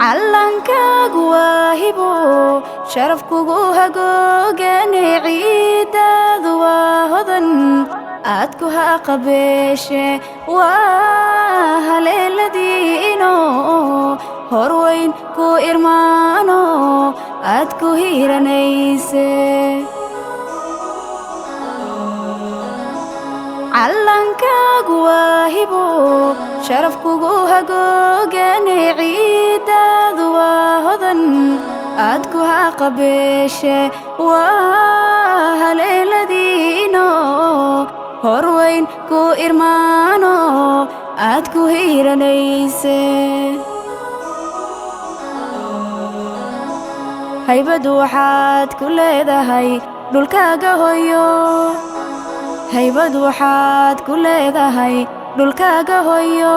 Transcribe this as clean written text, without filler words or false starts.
calankagu waa hibo sharafkugu hagoogane ciidaadu waa hodan aadku ha qabeeshe waa haleeladiino horweyn ku irmaano aadku hiiranayse calankagu waa hibo sharafkugu hagoogane ciidaadu waa hodan aadku ha qabeeshe waa haleeladiino horweyn ku irmaano aadku hiiranayse haybadu waxaad ku leedahay dhulkaaga hoyo haybadu waxaad ku leedahay dhulkaaga hoyo